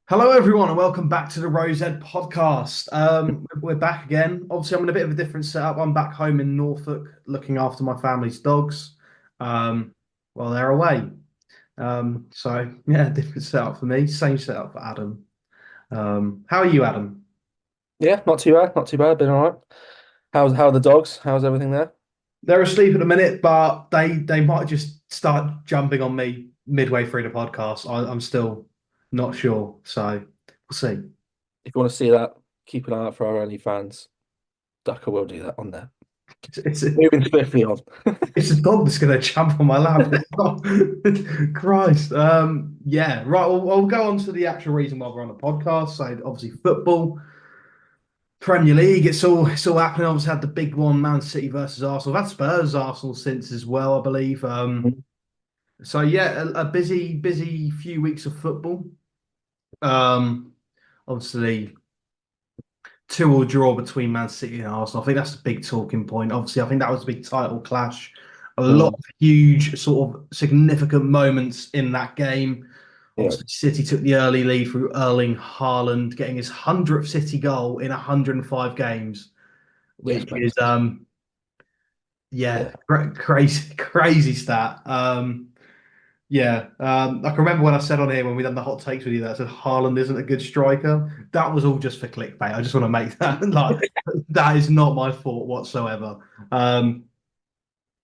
Hello, everyone, and welcome back to the Rose Ed podcast. We're back again. Obviously, I'm in a bit of a different setup. I'm back home in Norfolk looking after my family's dogs while they're away. So, yeah, different setup for me. Same setup for Adam. How are you, Adam? Yeah, not too bad, not too bad. Been all right. How are the dogs? How's everything there? They're asleep at the minute, but they might just start jumping on me midway through the podcast. I'm still not sure, so we'll see. If you want to see that, keep an eye out for our OnlyFans. Ducker will do that on there. It's, Moving swiftly on. It's a dog that's going to jump on my lap. Christ. Yeah, right. We'll go on to the actual reason why we're on the podcast. So obviously football, Premier League. It's all happening. Obviously had the big one, Man City versus Arsenal. We've had Spurs Arsenal since as well, I believe. So yeah, a busy few weeks of football. Um, Obviously 2-2 draw between Man City and Arsenal. I think that's the big talking point. Obviously, I think that was a big title clash. A lot Mm, of huge, sort of significant moments in that game. yeah, Obviously, City took the early lead through Erling Haaland getting his 100th City goal in 105 games, yes, which mate. is yeah, Yeah. crazy, crazy stat. Yeah, I can remember when I said on here when we done the hot takes with you that I said Haaland isn't a good striker. That was all just for clickbait. I just want to make that like that is not my fault whatsoever. Um,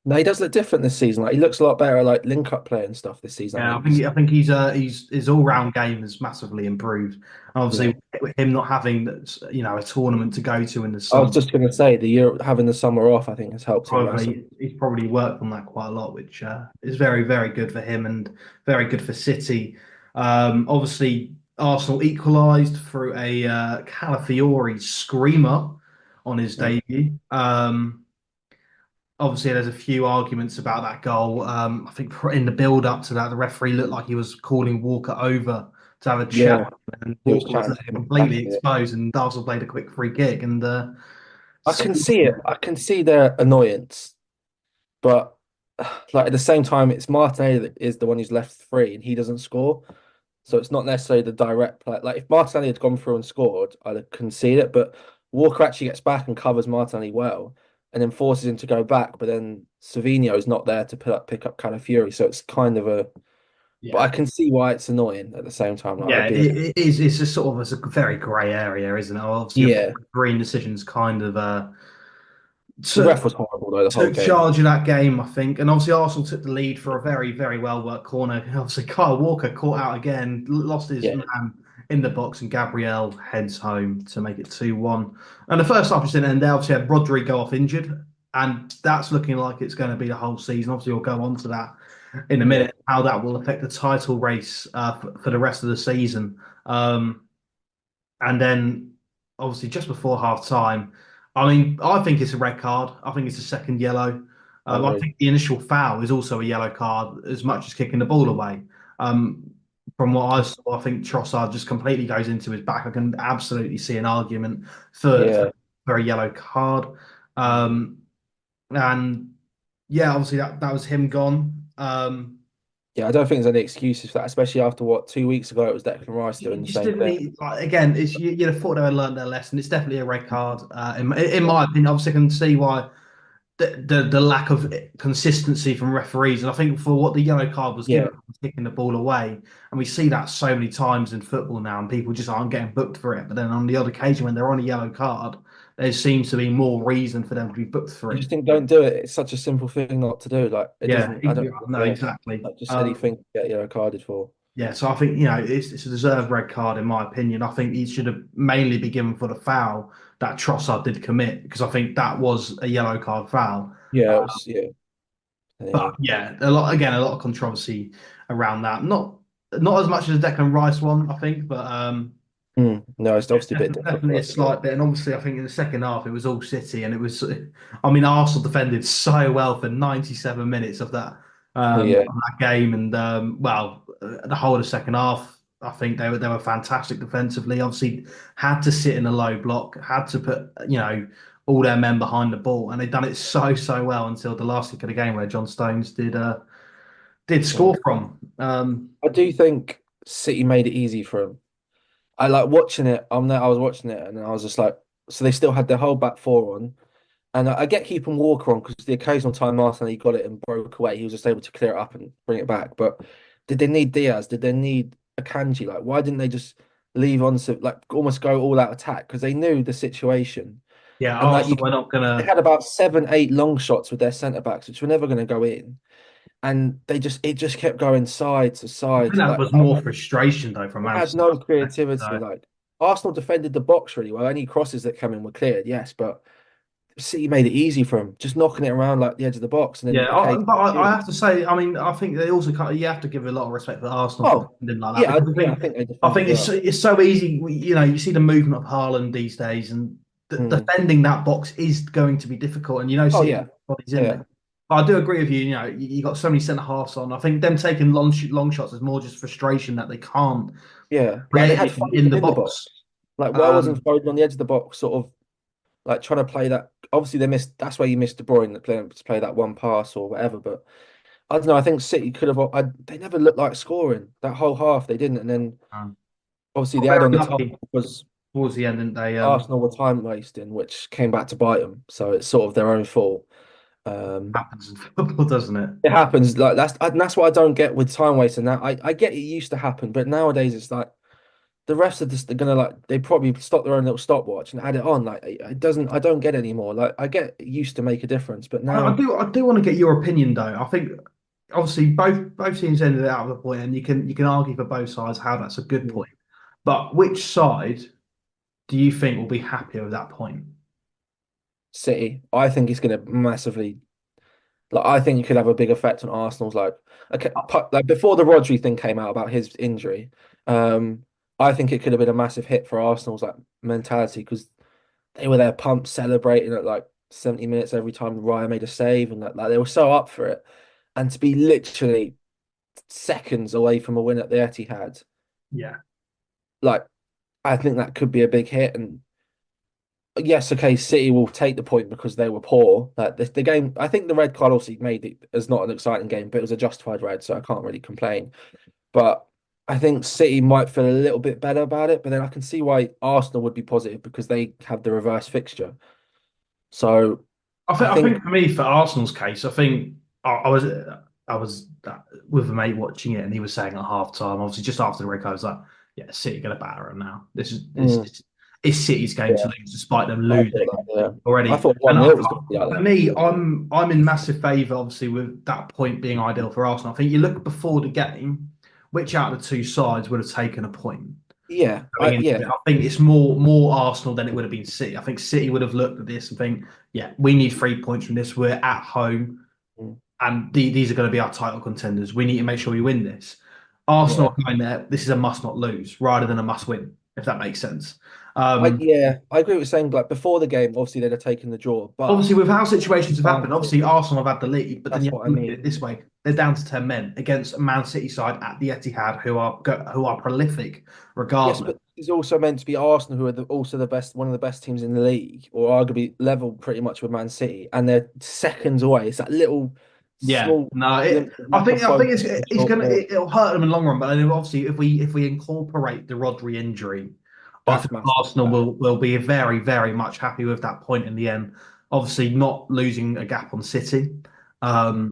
No, he does look different this season. Like he looks a lot better, like link-up play and stuff this season. I yeah, think he's he's his all round game has massively improved. And yeah. obviously, with him not having a tournament to go to in the I was summer, just gonna say the year having the summer off, I think has helped him massively. he's probably worked on that quite a lot, which is very good for him and very good for City. Obviously, Arsenal equalised through a Calafiori screamer on his Mm. debut. Obviously, there's a few arguments about that goal. I think in the build up to that, the referee looked like he was calling Walker over to have a chat, Yeah, and he was Walker was chatting to him at the back completely of it. exposed, and Arsenal played a quick free kick and I can see it. I can see their annoyance. But like at the same time, it's Martinelli that is the one who's left free and he doesn't score. So it's not necessarily the direct play. Like if Martinelli had gone through and scored, I'd have conceded it. But Walker actually gets back and covers Martinelli well and then forces him to go back. But then Savino is not there to pick up Calafiori. So it's kind of a but I yeah. can see why it's annoying at the same time. Like I Yeah, do. it is. It's just sort of it's a very grey area, isn't it? Obviously, your Yeah. green decisions kind of The took ref was horrible though the whole took game. charge of that game, I think. And obviously, Arsenal took the lead for a very well worked corner. Obviously, Kyle Walker caught out again, lost his Yeah. man in the box, and Gabriel heads home to make it 2-1. And the first half just didn't end there. Obviously, had Rodri go off injured, and that's looking like it's going to be the whole season. Obviously, we'll go on to that in a Yeah. minute, how that will affect the title race for the rest of the season. And then obviously just before half time, I mean, I think it's a red card. I think it's a second yellow. I I agree. think the initial foul is also a yellow card as much as kicking the ball away. Um, from what I saw, I think Trossard just completely goes into his back. I can absolutely see an argument Yeah. for a yellow card. Um, and yeah, obviously that was him gone. Yeah, I don't think there's any excuses for that, especially after what 2 weeks ago it was Declan Rice You doing the just same didn't thing. need like again. It's you'd have thought they had learned their lesson. It's definitely a red card. In Yeah, my opinion, obviously, I can see why the lack of consistency from referees, and I think for what the yellow card was yeah. given, kicking the ball away, and we see that so many times in football now, and people just aren't getting booked for it. But then on the odd occasion when they're on a yellow card, there seems to be more reason for them to be booked for You it. just think don't do it. It's such a simple thing not to do. Like it Yeah, doesn't. I don't. no, Yeah, exactly. like just anything to get yellow carded for. Yeah, so I think it's a deserved red card in my opinion. I think he should have mainly be given for the foul that Trossard did commit because I think that was a yellow card foul. Yeah, it was, yeah, But yeah. yeah, a lot of controversy around that. Not as much as the Declan Rice one, I think, but No, it's obviously a bit different definitely for a us as well. slight bit. And obviously, I think in the second half it was all City, and it was. I mean, Arsenal defended so well for 97 minutes Yeah, of that game, and the whole of the second half. I think they were fantastic defensively. Obviously, had to sit in a low block, had to put all their men behind the ball, and they've done it so well until the last kick of the game where John Stones did yeah. score from. I do think City made it easy for him. I like watching it. I'm there. I was watching it, and I was just like, so they still had their whole back four on, and I get keeping Walker on because the occasional time Martinelli got it and broke away, he was just able to clear it up and bring it back. But did they need Diaz? Did they need Akanji? Like, why didn't they just leave on to like almost go all out attack because they knew the situation Yeah, and like you, Arsenal were not they gonna. had about 7, 8 long shots with their centre backs, which were never going to go in, and it just kept going side to I side. think that Like was more frustration though from they Man had City. no creativity. So, Like Arsenal defended the box really well. Any crosses that came in were cleared, yes, but City made it easy for him, just knocking it around like the edge of the box, and then yeah, okay. but I have to say, I mean, I think they also kind of, you have to give a lot of respect to Arsenal for Oh, defending like that yeah, because yeah, I think they I defended think well. it's so easy. You know, you see the movement of Haaland these days, and Mm. defending that box is going to be difficult. And you know, Oh City yeah, bodies in yeah, there. But I do agree with you. You know, you got so many centre halves on. I think them taking long shots is more just frustration that they can't yeah. Like they create had anything in Foden the in the box. box. Like why wasn't Um, Foden on the edge of the box, sort of like trying to play that? Obviously, they missed. That's where you missed De Bruyne to play that one pass or whatever. But I don't know. I think City could have. They never looked like scoring that whole half. They didn't, and then obviously got the very add on the time lucky was towards the end, didn't they? Arsenal were time wasting, which came back to bite them. So it's sort of their own fault. Um, Happens in football, doesn't it? it happens like and that's what I don't get with time wasting. Now I get it used to happen, but nowadays it's like the rest of this they're gonna like they probably stop their own little stopwatch and add it on. Like it doesn't I don't get it anymore. Like I get it used to make a difference, but now I do want to get your opinion though. I think obviously both teams ended it out with a point, and you can argue for both sides how that's a good mm, point. But which side do you think will be happier with that point? City, I think it's gonna massively like I think it could have a big effect on Arsenal's like okay like before the Rodri thing came out about his injury, um, I think it could have been a massive hit for Arsenal's like mentality because they were there pumped celebrating at like 70 minutes every time Raya made a save and like they were so up for it. And to be literally seconds away from a win at the Etihad, Yeah, like I think that could be a big hit. And yes, okay, City will take the point because they were poor. Like the game, I think the red card obviously made it as not an exciting game, but it was a justified red, so I can't really complain. But I think City might feel a little bit better about it, but then I can see why Arsenal would be positive because they have the reverse fixture. So I I think, think for me, for Arsenal's case, I think I was with a mate watching it, and he was saying at half time, obviously just after the break, I was like, "Yeah, City going to batter them now. mm, It's City's game to yeah, lose, despite them I thought losing that, yeah. I already." thought And 1-0 was going to be like for that. me, I'm in massive favour, obviously, with that point being ideal for Arsenal. I think you look before the game, which out of the two sides would have taken a point Yeah, going into yeah. it. I think it's more Arsenal than it would have been City. I think City would have looked at this and think, yeah, we need 3 points from this. We're at home, Mm. and these are going to be our title contenders. We need to make sure we win this. Arsenal Yeah. are going there. This is a must not lose rather than a must win, if that makes sense. Um, I agree with saying like before the game, obviously they'd have taken the draw, but Obviously, with how situations have happened, advantage. obviously Arsenal have had the lead, but then That's you have what I to look at it mean. this way: they're down to 10 men against a Man City side at the Etihad, who are prolific Yes, regardless. but it's also meant to be Arsenal, who are also the best, one of the best teams in the league, or arguably level pretty much with Man City, and they're seconds away. It's that little Yeah, small no, glimpse of lack of I think focus in a it's short gonna period. it'll hurt them in the long run. But then obviously, if we incorporate the Rodri injury, I That's think massive. Arsenal will be very much happy with that point in the end. Obviously, not losing a gap on City, um,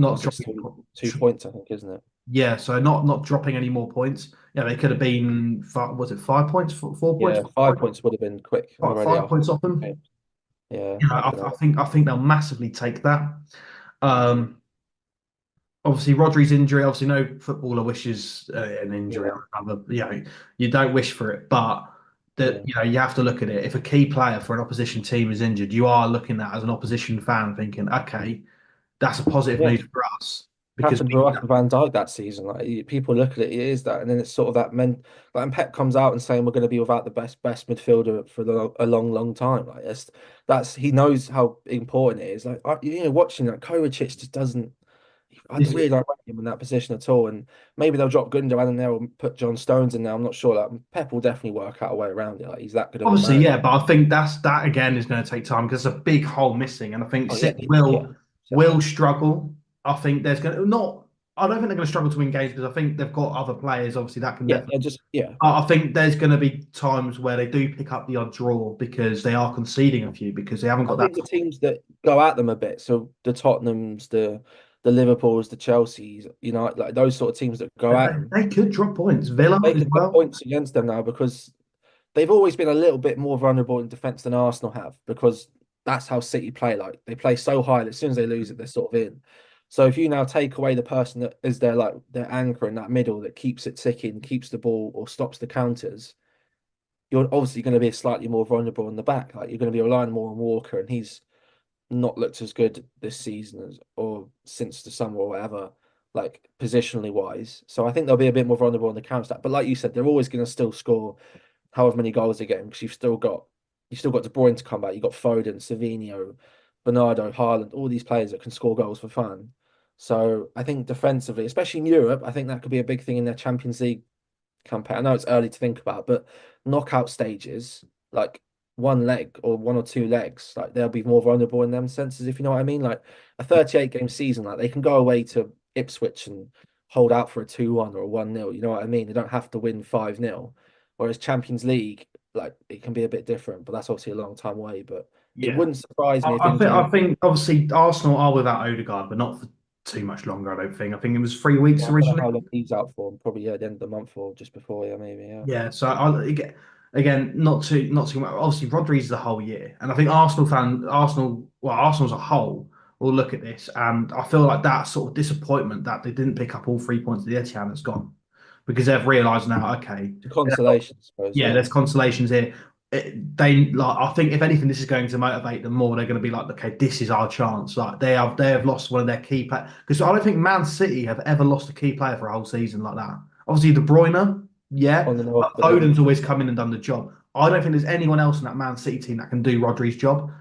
I not think it's dropping. 2 points, I think, isn't it? Yeah, so not dropping any more points. Yeah, they could have been was it 5 points, 4 points, Yeah, 5 points would have been quick already five after points off the them. game. Yeah, You know, fucking hell. I think they'll massively take that. Mm. Um, Obviously, Rodri's injury. Obviously, no footballer wishes an injury. Yeah, You know, you don't wish for it, but that yeah. you know you have to look at it. If a key player for an opposition team is injured, you are looking at as an opposition fan, thinking, okay, that's a positive Yeah. news for us because Happened with us with Van Dijk that season. Like people look at it, it is that, and then it's sort of that men. Like, and Pep comes out and saying we're going to be without the best midfielder for a long time. Like that's he knows how important it is. Like you know, watching that Kovacic just doesn't. I is really don't like him in that position at all. And maybe they'll drop Gundogan in there or put John Stones in there. I'm not sure. Like Pep will definitely work out a way around it. Like he's that good of a obviously, manager. yeah, but I think that again is going to take time because it's a big hole missing, and I think Oh yeah, City yeah. will struggle. I think there's going to not. I don't think they're going to struggle to win games because I think they've got other players, obviously, that can Yeah, definitely. they're just yeah. I think there's going to be times where they do pick up the odd draw because they are conceding a few because they haven't I got that. think the teams that go at them a bit, so the Tottenhams, the Liverpools, the Chelseas, like those sort of teams that go They, at them, they could drop points. Villa they as could put well. points against them now because they've always been a little bit more vulnerable in defence than Arsenal have because that's how City play. Like they play so high that as soon as they lose it, they're sort of in. So if you now take away the person that is their anchor in that middle that keeps it ticking, keeps the ball or stops the counters, you're obviously going to be slightly more vulnerable in the back. Like you're going to be relying more on Walker, and he's not looked as good this season as or since the summer or whatever, like positionally wise. So I think they'll be a bit more vulnerable on the counter attack. But like you said, they're always going to still score however many goals they're getting because you've still got De Bruyne to come back. You've got Foden, Savinho, Bernardo, Haaland, all these players that can score goals for fun. So I think defensively, especially in Europe, I think that could be a big thing in their Champions League campaign. I know it's early to think about, but knockout stages, like one leg or one or two legs, like they'll be more vulnerable in them senses, if you know what I mean. Like a 38 game season, like they can go away to Ipswich and hold out for a 2-1 or a 1-0. You know what I mean? They don't have to win 5-0. Whereas Champions League, like it can be a bit different, but that's obviously a long time away. But it Yeah. wouldn't surprise me if I in think January, I think obviously Arsenal are without Odegaard, but not for too much longer, I don't think. I think it was 3 weeks well, I don't know originally. how long he's out for, probably yeah, the end of the month or just before, yeah, maybe, yeah. Yeah, so again, not too much. Obviously, Rodri's the whole year, and I think Arsenal as a whole will look at this, and I feel like that sort of disappointment that they didn't pick up all 3 points at the Etihad has gone because they've realised now, okay, It's a consolation, I suppose, yeah, yeah. there's consolations here. They like, I think if anything, this is going to motivate them more. They're going to be like, okay, this is our chance. Like they have lost one of their key players because I don't think Man City have ever lost a key player for a whole season like that. Obviously, De Bruyne, On yeah, and off, but but then Foden's always come in and done the job. I don't think there's anyone else in that Man City team that can do Rodri's job.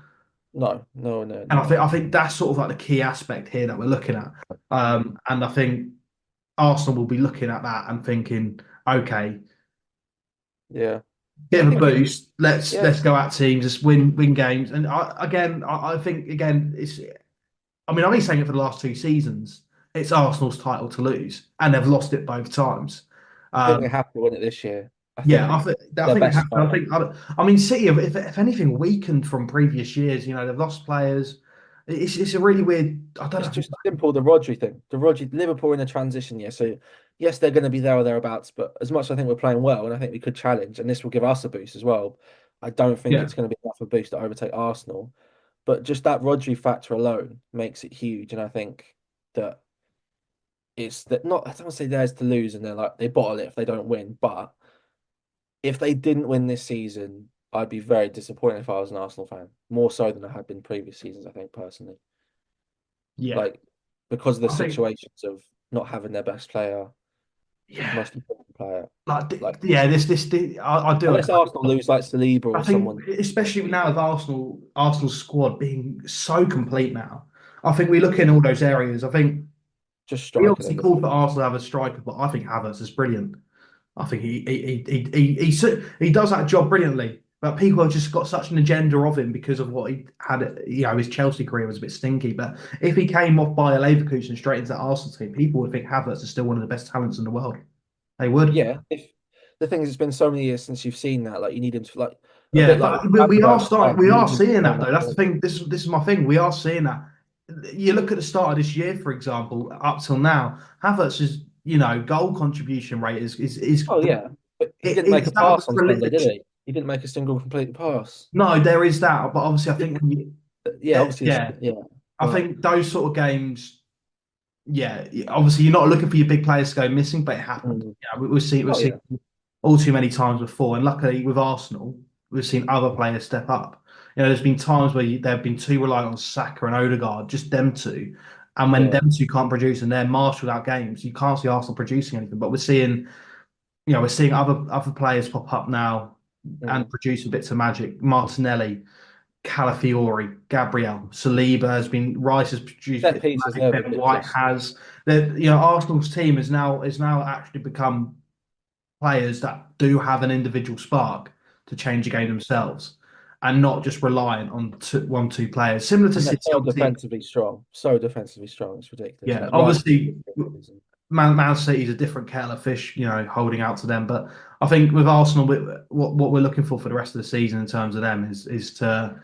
no, no, no, And no. I think that's sort of like the key aspect here that we're looking at. Mm, And I think Arsenal will be looking at that and thinking, okay, yeah. bit I of a think it, boost. Let's yeah, let's go out teams, just win games. And I think again, it's. I mean, I've been saying it for the last 2 seasons. It's Arsenal's title to lose, and they've lost it both times. I think they Um, have to win it this year. I yeah, think I their think they best have to. squad. I mean, City, if anything, weakened from previous years. They've lost players. It's a really weird. I don't It's know. just simple, the Rodri thing. The Rodri, Liverpool in a transition year. So, yes, they're going to be there or thereabouts, but as much as I think we're playing well and I think we could challenge, and this will give us a boost as well, I don't think Yeah, it's going to be enough of a boost to overtake Arsenal. But just that Rodri factor alone makes it huge. And I think that it's that not, I don't want to say theirs to lose and they bottle it if they don't win. But if they didn't win this season, I'd be very disappointed if I was an Arsenal fan, more so than I had been previous seasons, I think, personally. yeah. Like because of the I think situations of not having their best player, yeah, most important player. like Like yeah. I do unless agree. Arsenal lose like Saliba I or think, someone, especially now with Arsenal's squad being so complete now, I think we look in all those areas. I think just we striking obviously them. called for Arsenal to have a striker, but I think Havertz is brilliant. I think he does that job brilliantly. But people have just got such an agenda of him because of what he had. His Chelsea career was a bit stinky. But if he came off by a Leverkusen straight into that Arsenal team, people would think Havertz is still one of the best talents in the world. They would. Yeah, if the thing is, it's been so many years since you've seen that. Like you need him to like a Yeah, bit like but with we are Gravenberch, starting. We you are need him to seeing find that though. that That's the form. thing. This is my thing. We are seeing that. You look at the start of this year, for example, up till now, Havertz's goal contribution rate is Oh yeah, but he didn't make a it's that of pass a on Sunday, prolific. did he? He didn't make a single complete pass. No, there is that, but obviously, I think when you, Yeah, obviously, yeah, yeah, I but think those sort of games, yeah, obviously you're not looking for your big players to go missing, but it happened. mm, Yeah, we've oh seen yeah, all too many times before, and luckily with Arsenal, we've seen other players step up. There's been times where they've been too reliant on Saka and Odegaard, just them two, and when yeah, them two can't produce and they're marshaled out games, you can't see Arsenal producing anything. But we're seeing other players pop up now and mm. produce bits of magic. Martinelli, Calafiori, Gabriel, Saliba has been Rice has produced Set bits of piece has magic. never Ben been White just has. Arsenal's team is now actually become players that do have an individual spark to change a game themselves, and not just reliant on two players. Similar to and they're City, so obviously. defensively strong, so defensively strong. It's ridiculous. Yeah, Like Rice, obviously, Man City's a different kettle of fish, holding out to them. But I think with Arsenal, what we're looking for the rest of the season in terms of them is to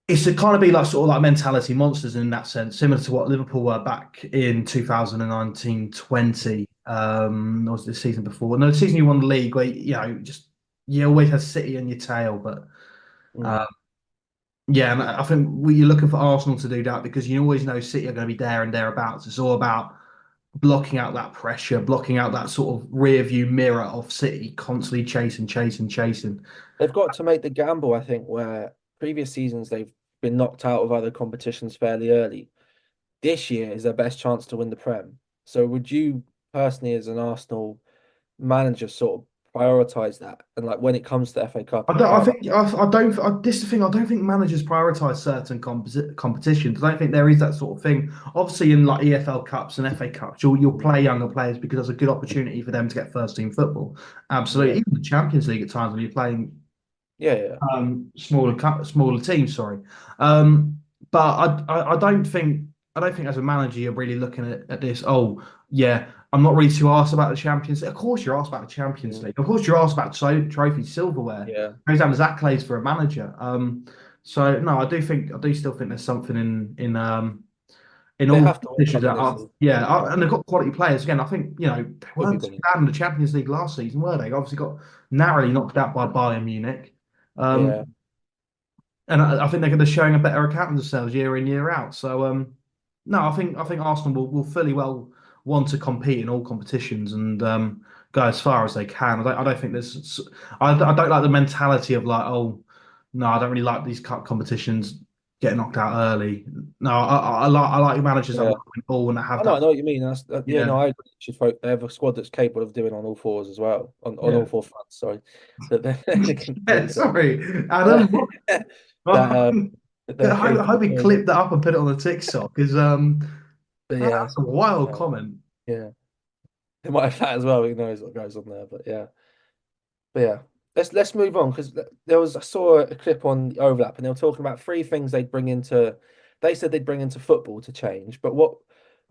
kind of be like sort of like mentality monsters in that sense, similar to what Liverpool were back in 2019-20. Or was it the season before? No, the season you won the league, where just you always had City on your tail. But uh, Mm. yeah, and I think you're looking for Arsenal to do that because you always know City are going to be there and thereabouts. It's all about blocking out that pressure, blocking out that sort of rear view mirror of City constantly chasing, chasing, chasing. They've got to make the gamble, I think, where previous seasons they've been knocked out of other competitions fairly early. This year is their best chance to win the Prem. So would you personally, as an Arsenal manager, sort of prioritize that? And like when it comes to FA Cup I and don't. I Prem, think I don't. This is the thing. I don't think managers prioritize certain competitions. I don't think there is that sort of thing. Obviously, in like EFL Cups and FA Cups, you'll play younger players because that's a good opportunity for them to get first team football. Absolutely. yeah, Even the Champions League at times when you're playing yeah, yeah, smaller teams. Sorry, but I don't think as a manager you're really looking at this. Oh yeah, I'm not really too asked about the Champions League. Of course you're asked about the Champions mm, League. Of course you're asked about trophies, silverware. yeah. Those down as accolades for a manager. So no, I do still think there's something in They all have to competitions win that this are league. yeah, Yeah, and they've got quality players. Again, I think they should be weren't too winning. bad in the Champions League last season, were they? Obviously got narrowly knocked out by Bayern Munich. Yeah, Um, and I think they're showing a better account of themselves year in year out. So no, I think Arsenal will fully well want to compete in all competitions and go as far as they can. I don't think there's I don't like the mentality of like, oh no, I don't really like these cup competitions getting knocked out early. No, I like managers that yeah. want to win all and that have I know that. what you mean. Yeah, Yeah. no, I agree. They have a squad that's capable of doing on all fours as well, on Yeah. all four fronts. Sorry, that they can Yeah, do that. sorry, Uh, Adam. that they're I capable hope of he doing. clipped that up and put it on the TikTok because But yeah, that's a wild uh, comment. yeah, they might have that as well. Who knows what goes on there? But yeah. Let's move on because I saw a clip on the overlap and they were talking about three things they'd bring into. They said they'd bring into football to change, but what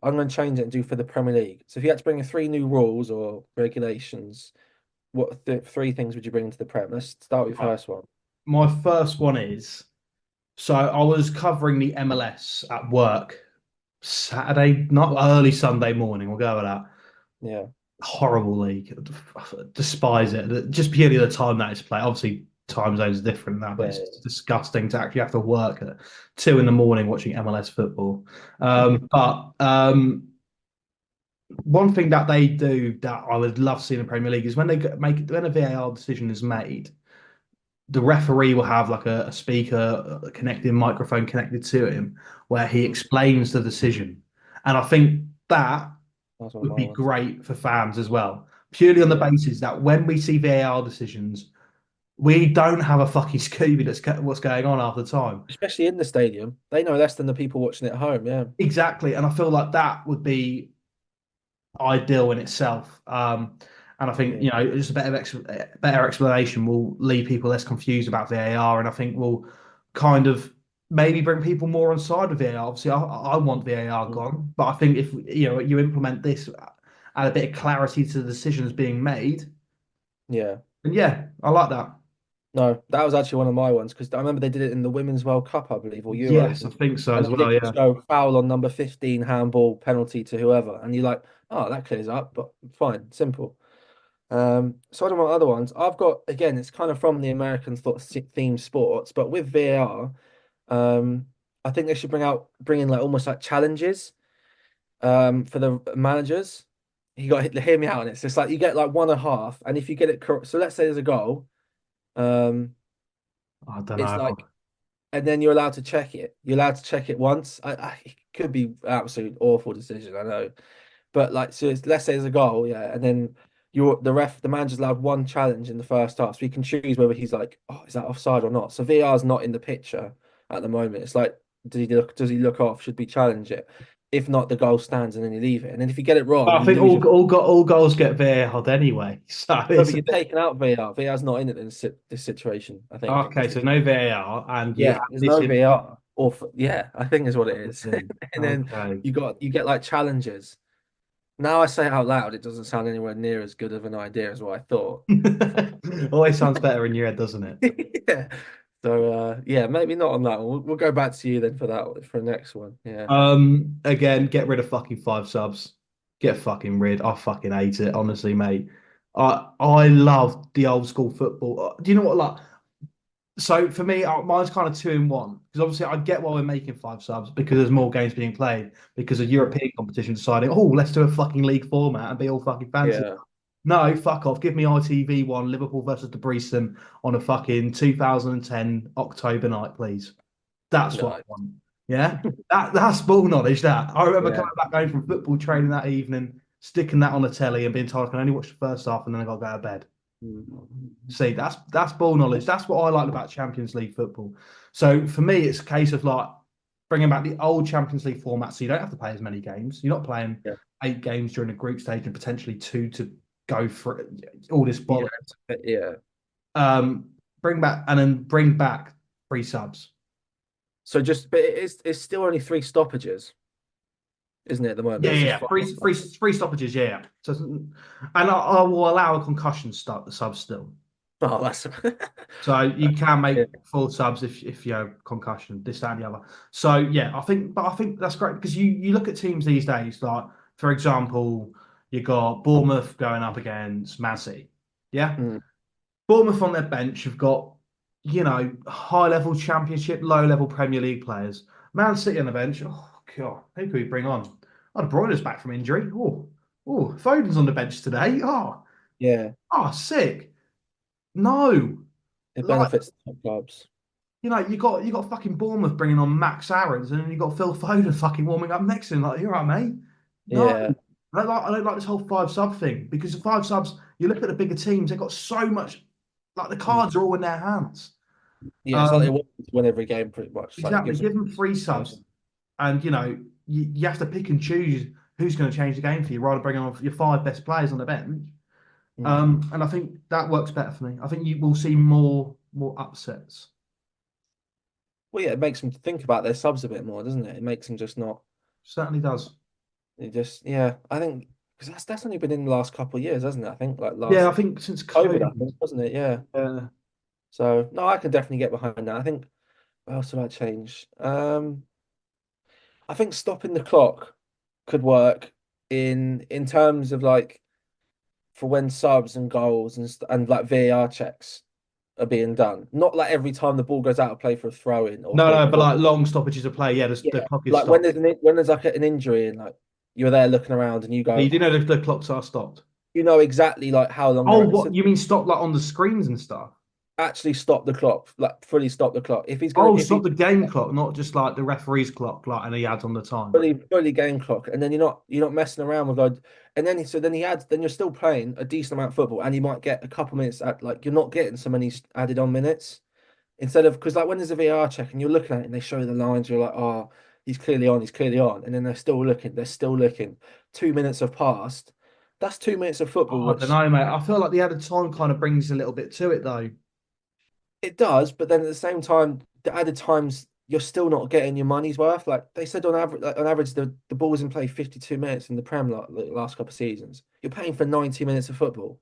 I'm going to change it and do for the Premier League. So if you had to bring in three new rules or regulations, what three things would you bring into the Prem? Let's start with your Right. first one. My first one is so I was covering the MLS at work Saturday, not early Sunday morning. We'll go with that. Yeah, Horrible league. Despise it. Just purely the time that it's played. Obviously, time zones are different now, but yeah, it's just disgusting to actually have to work at 2 in the morning watching MLS football. But one thing that they do that I would love to see in the Premier League is when when a VAR decision is made, the referee will have like a speaker, a connected microphone connected to him, where he yeah. explains the decision, and I think that That's one of would my be ones. great for fans as well, purely on the Yeah, basis that when we see VAR decisions, we don't have a fucking Scooby that's what's going on half the time. especially in the stadium, they know less than the people watching it at home. Yeah, Exactly, and I feel like that would be ideal in itself. And I think yeah, just a better explanation will leave people less confused about VAR, and I think will kind of maybe bring people more on side with VAR. Obviously, I want VAR mm, gone, but I think if you implement this, add a bit of clarity to the decisions being made, yeah. then yeah, I like that. No, that was actually one of my ones because I remember they did it in the Women's World Cup, I believe, or Euros, Yes, I think so and as they did well. Yeah. just go foul on number 15, handball, penalty to whoever, and you're like, oh, that clears up, but fine, simple. So one of my other ones, I've got again, it's kind of from the American theme sports, but with VAR, um, I think they should bring in like almost like challenges, for the managers. You got to hear me out on it. It's just like you get like one and a half, and if you get it correct, so let's say there's a goal, um, I don't it's know. like and then you're allowed to check it. You're allowed to check it once. It could be an absolute awful decision, I know. But like, so let's say there's a goal, yeah, and then the manager's allowed one challenge in the first half, so he can choose whether he's like, oh, is that offside or not? So VR's not in the picture at the moment. It's like, does he look off? Should we challenge it? If not, the goal stands, and then you leave it. And then if you get it wrong, I you think lose your. all goals get VAR'd anyway, so No, it's but a you're bit taking out VAR. VR's not in it in this situation, I think. okay. So no VAR, and you Yeah, have there's this no in VAR. Yeah, I think is what it is. Okay. And then Okay. you get like challenges. Now I say it out loud, it doesn't sound anywhere near as good of an idea as what I thought. Always sounds better in your head, doesn't it? Yeah. So yeah, maybe not on that one. We'll go back to you then for that for the next one. Yeah. Again, get rid of fucking five subs. Get fucking rid. I fucking hate it, honestly, mate. I love the old school football. Do you know what? Like, so for me, mine's kind of two in one because obviously I get why we're making five subs because there's more games being played because of Mm. European competition deciding, oh, let's do a fucking league format and be all fucking fancy. Yeah. No, fuck off. Give me ITV one, Liverpool versus the Debrecen on a fucking 2010 October night, please. That's what I No. want. Yeah, that's ball knowledge. That I remember Yeah. coming back home from football training that evening, sticking that on the telly and being told I can only watch the first half and then I got to go to bed. Mm. See, that's ball knowledge. That's what I like about Champions League football. So for me, it's a case of like bringing back the old Champions League format, so you don't have to play as many games. You're not playing Yeah. 8 games during a group stage and potentially two to go for all this Yeah. bollocks. Yeah. Um, bring back free subs. So just, but it's still only three stoppages, isn't it, at the moment? Yeah, It's yeah, just yeah. five. Free stoppages. Yeah, yeah. So, and I will allow a concussion sub still. Oh, that's So you can yeah. make full subs if you have concussion, this, that, and the other. So yeah, I think that's great because you look at teams these days, like for example, you got Bournemouth going up against Man City. Yeah, Mm. Bournemouth on their bench have got, high level championship, low level Premier League players. Man City on the bench. Oh God, who could we bring on? Oh, De Bruyne's back from injury. Oh, Foden's on the bench today. Yeah. Sick. No, It like benefits the top clubs. you got fucking Bournemouth bringing on Max Aarons, and then you got Phil Foden fucking warming up next to him. Like, you're right, mate. No, Yeah. I don't like this whole five sub thing because the five subs. You look at the bigger teams; they've got so much. Like the Mm. cards are all in their hands. Yeah, it's like they Um, want to win every game pretty much. Like it exactly. gives them. Give them free subs, and you have to pick and choose who's going to change the game for you, rather than bringing on your five best players on the bench. Mm. And I think that works better for me. I think you will see more upsets. Well, yeah, it makes them think about their subs a bit more, doesn't it? It makes them just not. Certainly does. It just yeah. I think because that's only been in the last couple of years, hasn't it? I think like Yeah, last I think since COVID, I COVID. think, wasn't it? Yeah. Uh, So no, I can definitely get behind that. I think what else would I change? I think stopping the clock could work in terms of like for when subs and goals and like VAR checks are being done. Not like every time the ball goes out of play for a throw in or no, for no, but before. like long stoppages of play. Yeah, the Yeah, clock is like when stopped. there's like an injury and like you're there looking around and you Yeah, go, you do know the clocks are stopped. you know exactly like how long Oh, they're at. So what you mean stop like on the screens and stuff? actually stop the clock, like fully stop the clock. Oh, If he's stop the game clock, not just like the referee's clock, like and he adds on the time. fully game clock, and then you're not messing around with like, and then he adds, then you're still playing a decent amount of football, and you might get a couple minutes at like you're not getting so many added on minutes instead of because like when there's a VR check and you're looking at it and they show the lines, you're like, oh, he's clearly on, and then they're still looking. 2 minutes have passed. That's 2 minutes of football, Oh, I don't which know, mate. I feel like the added time kind of brings a little bit to it, though. it does, but then at the same time, the added times you're still not getting your money's worth. Like they said on average, the ball's in play 52 minutes in the Prem like the last couple of seasons. You're paying for 90 minutes of football.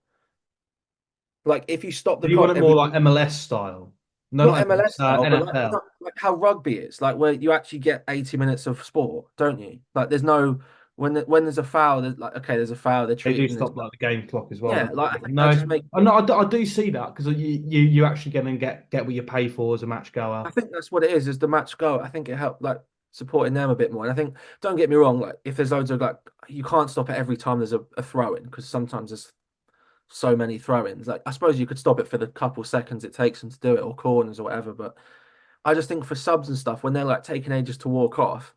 Like if you stop the Do you want clock it more every like MLS style? No, not not MLS, MLS style, but NFL. like how rugby is, like where you actually get 80 minutes of sport, don't you? Like there's no when there's a foul, there's like okay, there's a foul, they're They do treating it. stop like the game clock as well, Yeah, don't like I they? think that just No, makes no, I do see that because you actually get what you pay for as a match goer. I think that's what it is the match go. I think it helped like supporting them a bit more. And I think, don't get me wrong, like if there's loads of like you can't stop it every time there's a throw in because sometimes there's so many throw-ins. Like I suppose you could stop it for the couple seconds it takes them to do it or corners or whatever. But I just think for subs and stuff, when they're like taking ages to walk off,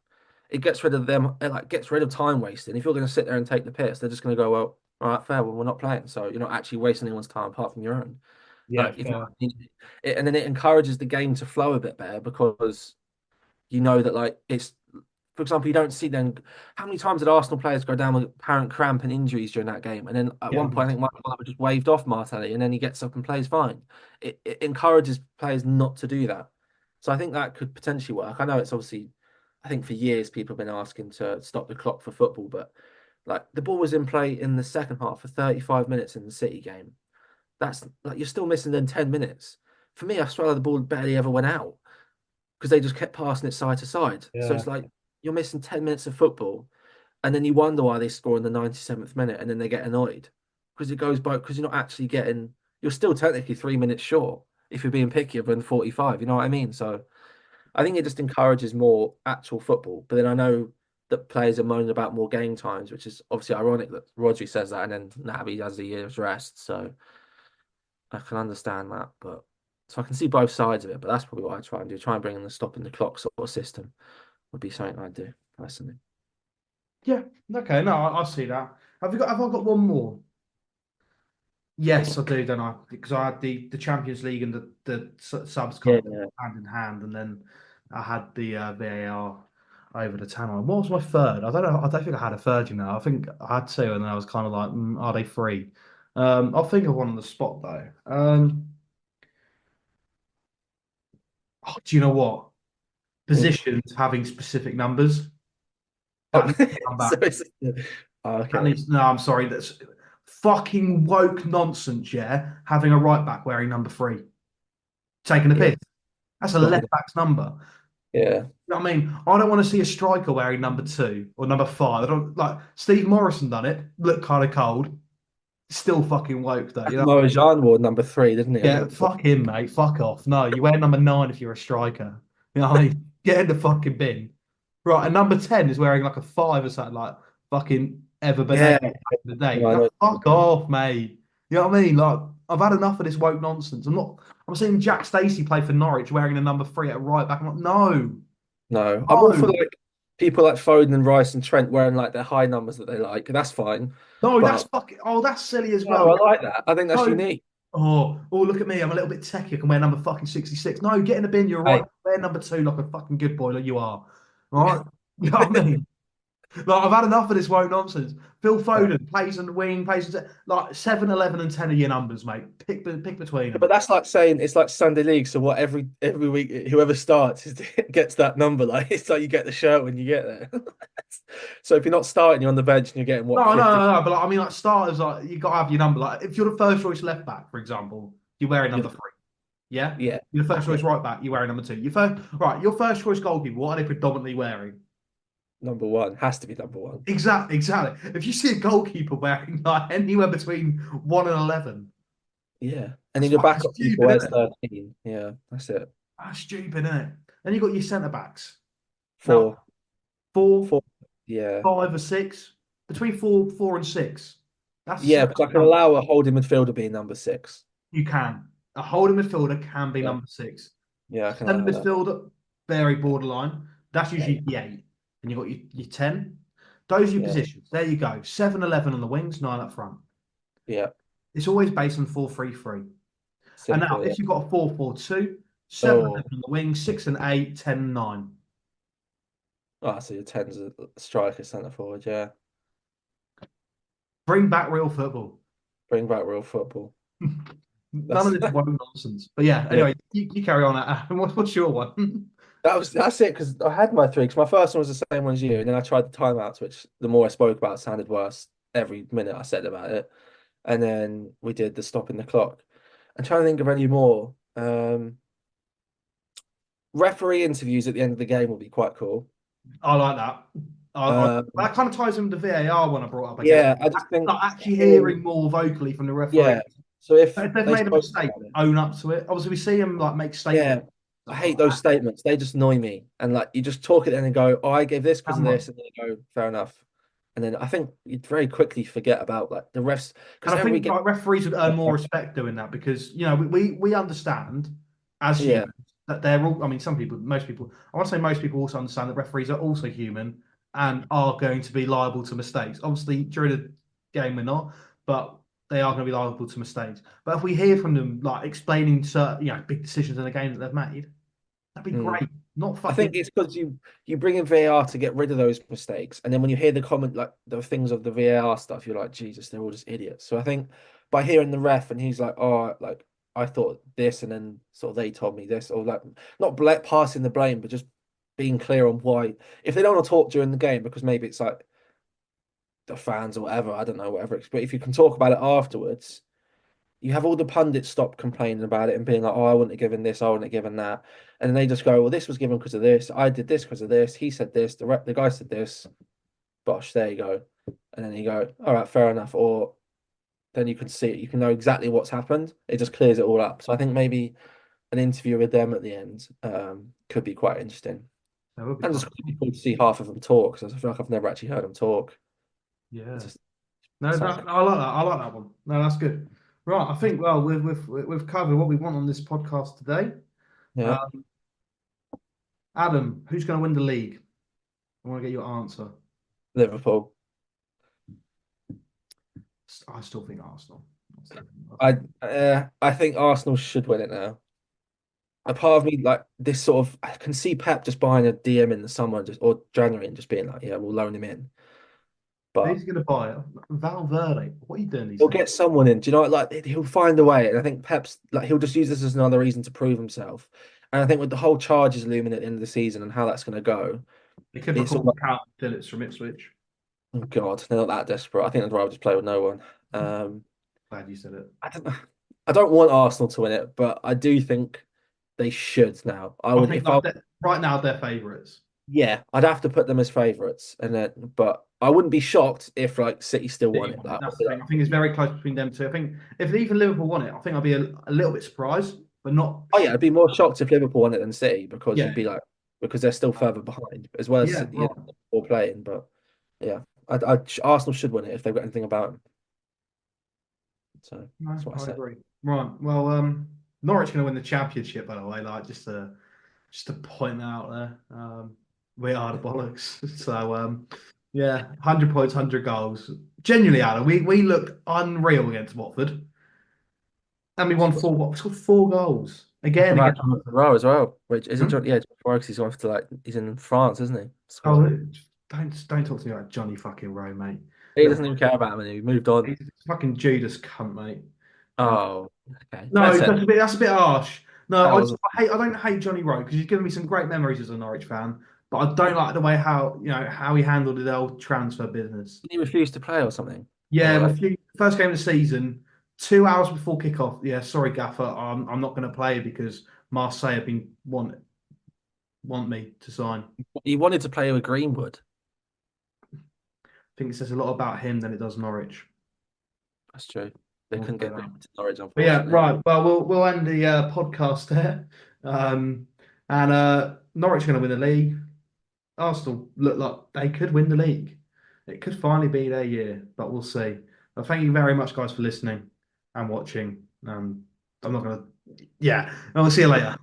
it gets rid of them, it like gets rid of time wasting. If you're gonna sit there and take the piss, they're just gonna go, well, all right, fair, well, we're not playing. So you're not actually wasting anyone's time apart from your own. Yeah, Like if fair. and then it encourages the game to flow a bit better because you know that like it's for example, you don't see then how many times did Arsenal players go down with apparent cramp and injuries during that game, and then at Yeah, one point I think Michael Barber just waved off Martelli, and then he gets up and plays fine. It encourages players not to do that. So I think that could potentially work. I know it's obviously, I think for years people have been asking to stop the clock for football, but like the ball was in play in the second half for 35 minutes in the City game. That's like you're still missing then 10 minutes. For me, I swear the ball barely ever went out because they just kept passing it side to side. So Yeah. it's like you're missing 10 minutes of football, and then you wonder why they score in the 97th minute, and then they get annoyed because it goes by because you're not actually getting. You're still technically 3 minutes short if you're being pickier than 45. You know what I mean? So I think it just encourages more actual football. But then I know that players are moaning about more game times, which is obviously ironic that Rodri says that and then Naby has a year's rest. So I can understand that, but so I can see both sides of it. But that's probably what I try and do. Try and bring in the stopping the clock sort of system would be something I'd do personally. Yeah. Okay. No, I see that. Have I got one more? Yes, I do, don't I? Because I had the Champions League and the subs kind Yeah, of yeah. hand in hand, and then I had the VAR over the Tannoy. What was my third? I don't know. I don't think I had a third. You know, I think I had two, and then I was kind of like, are they free? I'll think of one on the spot though. Oh, do you know what? Mm. Positions having specific numbers Oh, that needs to come so back. it's oh, That okay. needs. No, I'm sorry. That's fucking woke nonsense. Yeah, having a right back wearing number three, taking a Yeah, piss. That's a it's not good. left back's number. Yeah. You know what I mean? I don't want to see a striker wearing number two or number five. I don't like Steve Morrison done it. Looked kind of cold. Still fucking woke though. You know? Mojan wore number 3, didn't he, on Yeah, the fuck him, mate. Fuck off. No, you wear number nine if you're a striker. You know what I mean? Get in the fucking bin. Right, and number 10 is wearing like a five or something like fucking Ever Benega Yeah. back in the day. No, I Like, know. fuck off, mate. You know what I mean? Like, I've had enough of this woke nonsense. I'm seeing Jack Stacey play for Norwich wearing the number three at right back. I'm like, no, No, I'm all for no. like people like Foden and Rice and Trent wearing like their high numbers that they like. That's fine. No, that's But fucking. Oh, that's silly as no, well. I like that. I think that's No. unique. Oh, look at me. I'm a little bit techie. I can wear number fucking 66. No, get in the bin. You're right. Hey, Wear number two like a fucking good boy, like you are. All right. You know what I mean? Like, I've had enough of this woke nonsense. Phil no. Foden plays on the wing, like 7, 11, and 10 are your numbers, mate. Pick between But them. that's like saying it's like Sunday league. So what every week whoever starts gets that number. Like it's like you get the shirt when you get there. So if you're not starting, you're on the bench and you're getting what No, no, 50. no, no. But like, I mean, like starters, like you got to have your number. Like if you're the first choice left back, for example, you're wearing You're number three. Yeah. yeah, You're the first yeah. choice right back. You're wearing number two. Your first choice goalkeeper. What are they predominantly wearing? Number one has to be number one. Exactly, exactly. If you see a goalkeeper wearing like anywhere between 1 and 11, Yeah, and that's then your fucking backup keeper stupid, wears isn't it? 13. Yeah, that's it. That's stupid, isn't it? Then you got your centre backs. Now, Four, four, four. Yeah, 5 or 6, between four and six. That's a yeah, because I sensible can number. allow a holding midfielder being number 6. You can. A holding midfielder can be Yeah, number six. yeah, I can Centre allow that. midfielder, very borderline. That's Yeah, usually the eight. And you've got your 10. Those are your yeah, positions. There you go. 7, 11 on the wings, 9 up front. yeah. It's always based on 4-3-3. And now, Simple. Yeah. if you've got a 4-4-2, 7 and Oh, 11 on the wing, 6 and 8, 10 and 9. oh, so your ten's a striker, centre forward. Yeah, Bring back real football. bring back real football. None of That's this woke nonsense. But yeah, yeah. anyway, you carry on. What's your one? That's it because I had my 3. Because my first one was the same one as you, and then I tried the timeouts, which the more I spoke about, it sounded worse every minute I said about it. And then we did the stopping the clock. I'm trying to think of any more. Referee interviews at the end of the game will be quite cool. I like that. Um, That kind of ties in with the VAR when I brought up, I guess. yeah, I just think Like actually hearing, hearing more vocally from the referee. yeah. So if If they've they made a spoke mistake, about it, own up to it. Obviously, we see them like make statements, yeah, I stuff hate like those that. statements. They just annoy me. And like you just talk it in and go, "Oh, I gave this because of Camera. this," and then you go, "Fair enough." And then I think you'd very quickly forget about like the refs because And I every think game, like referees would earn more respect doing that because we understand as yeah, humans that they're all. I mean, most people. I want to say most people also understand that referees are also human and are going to be liable to mistakes. Obviously, during a game we're not, but they are going to be liable to mistakes. But if we hear from them like explaining certain big decisions in the game that they've made, that'd be mm. great. Not I fucking. think it's because you bring in VAR to get rid of those mistakes, and then when you hear the comment like the things of the VAR stuff, you're like, Jesus, they're all just idiots. So I think by hearing the ref and he's like, oh, like I thought this, and then sort of they told me this, or like not passing the blame, but just being clear on why. If they don't want to talk during the game, because maybe it's like the fans or whatever, I don't know, whatever. But if you can talk about it afterwards, you have all the pundits stop complaining about it and being like, "Oh, I wouldn't have given this, I wouldn't have given that," and then they just go, "Well, this was given because of this. I did this because of this. He said this. The guy said this. Bosh, there you go." And then you go, "All right, fair enough." Or then you can see it. You can know exactly what's happened. It just clears it all up. So I think maybe an interview with them at the end could be quite interesting. That would be And quite just really cool. cool to see half of them talk, because I feel like I've never actually heard them talk. It's Yeah. just No, sounds that good. I like that. I like that one. No, that's good. Right. I think well we've covered what we want on this podcast today. Yeah, Um, Adam, who's going to win the league? I want to get your answer. Liverpool. I still think Arsenal. I still think I Arsenal. I think Arsenal should win it now. A part of me like this sort of I can see Pep just buying a DM in the summer just or January and just being like, yeah, we'll loan him in. But Who's going to buy it? Valverde. What are you doing these he'll days? get someone in. Do you know what? Like he'll find a way. And I think Pep's like he'll just use this as another reason to prove himself. And I think with the whole charges looming at the end of the season and how that's going to go, They could it's all recall like, Cal Phillips from Ipswich. oh God, they're not that desperate. I think they'd rather just play with no one. Um, Glad you said it. I don't, I don't want Arsenal to win it, but I do think they should now. I I would, think if I, like right now they're favourites. yeah, I'd have to put them as favourites, and then, but I wouldn't be shocked if like City still won City it. won it. Like, That's the thing. I think it's very close between them two. I think if even Liverpool won it, I think I'd be a little bit surprised, but not. oh yeah, I'd be more shocked if Liverpool won it than City because Yeah, you'd be like because they're still further behind as well as yeah, you right. know, all playing. But yeah, Arsenal should win it if they've got anything about them. So No, that's what I I say. agree. Right. Well, Norwich going to win the championship, by the way. Like just to point that out there. We are the bollocks. So yeah, 100 points, 100 goals. Genuinely, Alan, we looked unreal against Watford, and we won four. What? We scored 4 goals Talk again about against. Jonathan Rowe as well, which isn't Hmm? John. Yeah, John Farks, he's gone to like he's in France, isn't he? Oh, Scoring. don't talk to me about Johnny fucking Rowe, mate. He Little, doesn't even care about him. He moved on. he's a fucking Judas cunt, mate. Uh, Oh, okay. Fair no, said. that's a bit harsh. No, That wasn't. I don't hate Johnny Rowe because he's given me some great memories as a Norwich fan, but I don't like the way how he handled the old transfer business. He refused to play or something, Yeah, or like first game of the season, 2 hours before kickoff. Yeah, sorry, Gaffer, I'm not going to play because Marseille have been want me to sign. he wanted to play with Greenwood. I think it says a lot about him than it does Norwich. That's true. They We'll couldn't say get that. Greenwood to Norwich, But yeah, unfortunately. right. Well, we'll end the podcast there. Um, and Norwich are going to win the league. Arsenal look like they could win the league. It could finally be their year, but we'll see. But thank you very much, guys, for listening and watching. I'm not going to. Yeah, and we'll see you later.